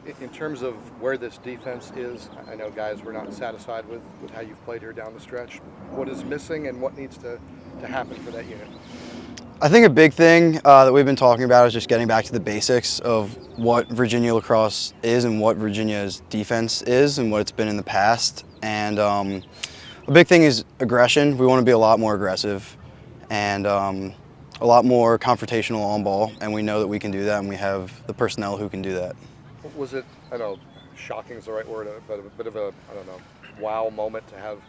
In terms of where this defense is, I know guys were not satisfied with how you've played here down the stretch. What is missing and what needs to happen for that unit? I think a big thing that we've been talking about is just getting back to the basics of what Virginia lacrosse is and what Virginia's defense is and what it's been in the past. And a big thing is aggression. We want to be a lot more aggressive and a lot more confrontational on ball, and we know that we can do that, and we have the personnel who can do that. Was it, I know, shocking is the right word, but a bit of a, I don't know, wow moment to have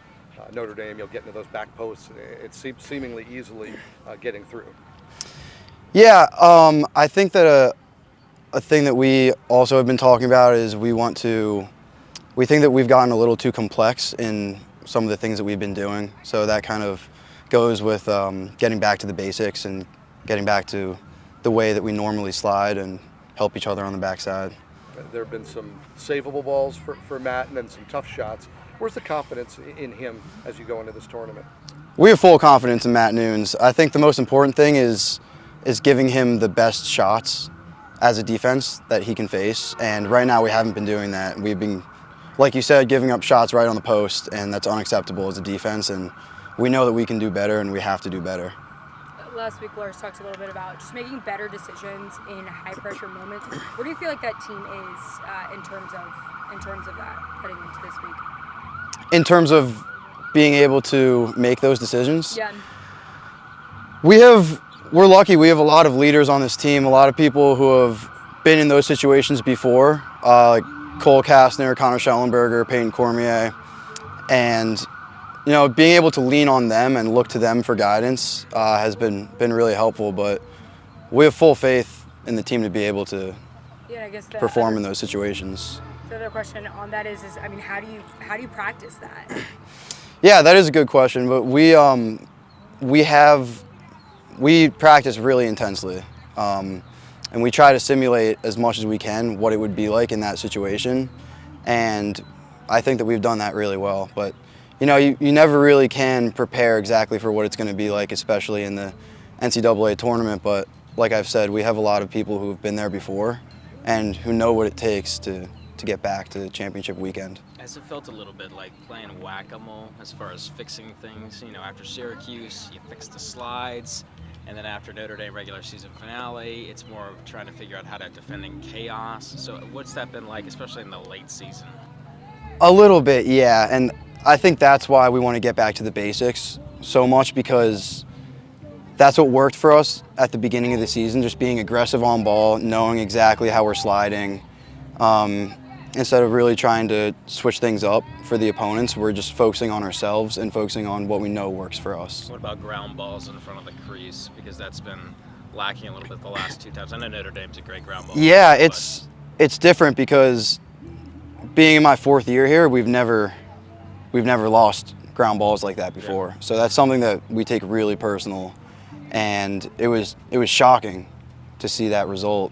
Notre Dame, get into those back posts. It seems seemingly easily getting through. Yeah, I think that a thing that we also have been talking about is we think that we've gotten a little too complex in some of the things that we've been doing. So that kind of goes with getting back to the basics and getting back to the way that we normally slide and help each other on the backside. There have been some savable balls for Matt and then some tough shots. Where's the confidence in him as you go into this tournament? We have full confidence in Matt Nunes. I think the most important thing is giving him the best shots as a defense that he can face. And right now we haven't been doing that. We've been, like you said, giving up shots right on the post, and that's unacceptable as a defense. And we know that we can do better, and we have to do better. Last week, Lars talked a little bit about just making better decisions in high-pressure moments. Where do you feel like that team is in terms of that heading into this week? In terms of being able to make those decisions? Yeah. We're lucky. We have a lot of leaders on this team, a lot of people who have been in those situations before, like Cole Kastner, Connor Schellenberger, Peyton Cormier, and being able to lean on them and look to them for guidance has been really helpful. But we have full faith in the team to be able to perform in those situations. The other question on that is I mean, how do you practice that? Yeah, that is a good question. But we practice really intensely, and we try to simulate as much as we can what it would be like in that situation. And I think that we've done that really well. But you never really can prepare exactly for what it's going to be like, especially in the NCAA tournament. But like I've said, we have a lot of people who have been there before and who know what it takes to get back to championship weekend. Has it felt a little bit like playing whack-a-mole as far as fixing things? After Syracuse, you fix the slides, and then after Notre Dame regular season finale, it's more trying to figure out how to defend in chaos. So what's that been like, especially in the late season? A little bit, yeah. And I think that's why we want to get back to the basics so much, because that's what worked for us at the beginning of the season, just being aggressive on ball, knowing exactly how we're sliding. Instead of really trying to switch things up for the opponents, we're just focusing on ourselves and focusing on what we know works for us. What about ground balls in front of the crease? Because that's been lacking a little bit the last two times. I know Notre Dame's a great ground ball. Yeah, it's different because being in my fourth year here, we've never lost ground balls like that before. Yeah. So that's something that we take really personal, and it was shocking to see that result.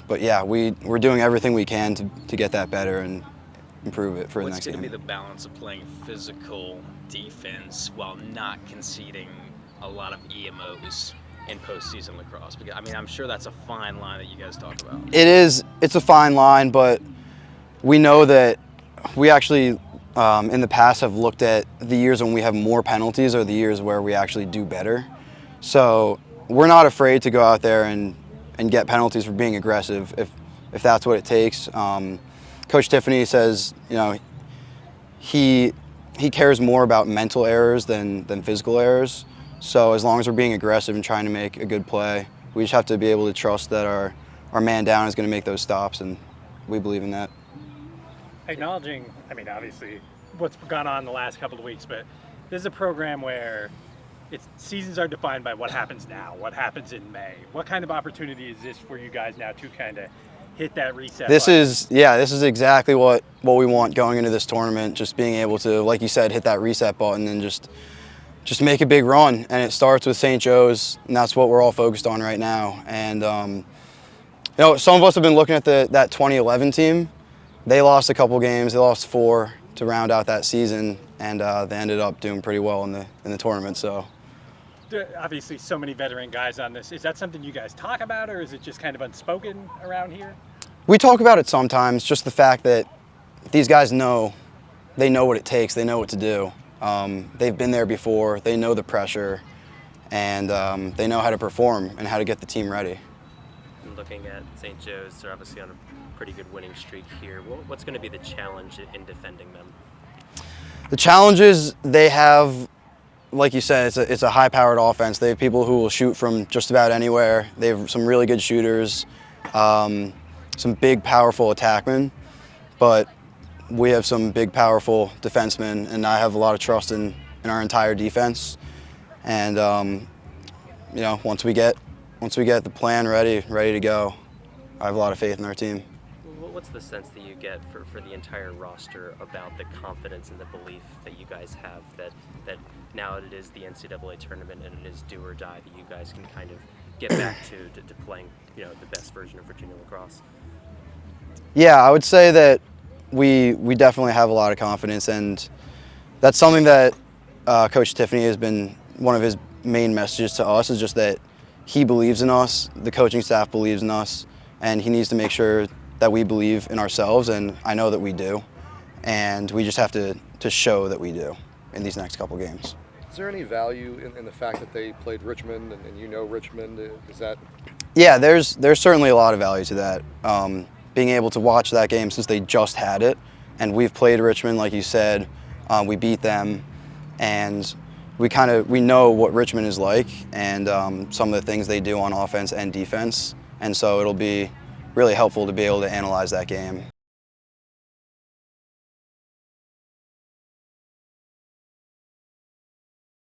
But yeah, we're doing everything we can to get that better and improve it for the next game. What's going to be the balance of playing physical defense while not conceding a lot of EMOs in postseason lacrosse? Because I'm sure that's a fine line that you guys talk about. It is. It's a fine line, but we know that we actually in the past have looked at the years when we have more penalties or the years where we actually do better. So we're not afraid to go out there and get penalties for being aggressive if that's what it takes. Coach Tiffany says, he cares more about mental errors than physical errors. So as long as we're being aggressive and trying to make a good play, we just have to be able to trust that our man down is going to make those stops, and we believe in that. Acknowledging, obviously, what's gone on the last couple of weeks, but this is a program where seasons are defined by what happens now, what happens in May. What kind of opportunity is this for you guys now to kind of hit that reset button? This is exactly what we want going into this tournament, just being able to, like you said, hit that reset button and just make a big run. And it starts with St. Joe's, and that's what we're all focused on right now. And some of us have been looking at that 2011 team. They lost a couple games. They lost 4 to round out that season, and they ended up doing pretty well in the tournament. So. Obviously, so many veteran guys on this. Is that something you guys talk about, or is it just kind of unspoken around here? We talk about it sometimes, just the fact that these guys know, they know what it takes, they know what to do. They've been there before, they know the pressure, and they know how to perform and how to get the team ready. Looking at St. Joe's, they're obviously on a pretty good winning streak here. What's going to be the challenge in defending them? The challenges they have, like you said, it's a high-powered offense. They have people who will shoot from just about anywhere. They have some really good shooters, some big, powerful attackmen, but we have some big, powerful defensemen, and I have a lot of trust in our entire defense. And you know, once we get the plan ready to go, I have a lot of faith in our team. What's the sense that you get for the entire roster about the confidence and the belief that you guys have that now it is the NCAA tournament and it is do or die, that you guys can kind of get back to playing, you know, the best version of Virginia lacrosse? Yeah, I would say that we definitely have a lot of confidence, and that's something that Coach Tiffany has been, one of his main messages to us is just that he believes in us, the coaching staff believes in us, and he needs to make sure that we believe in ourselves, and I know that we do, and we just have to show that we do in these next couple games. Is there any value in the fact that they played Richmond and you know Richmond? Is that? Yeah, there's certainly a lot of value to that. Being able to watch that game since they just had it, and we've played Richmond, like you said, we beat them, and we know what Richmond is like and some of the things they do on offense and defense, and so it'll be really helpful to be able to analyze that game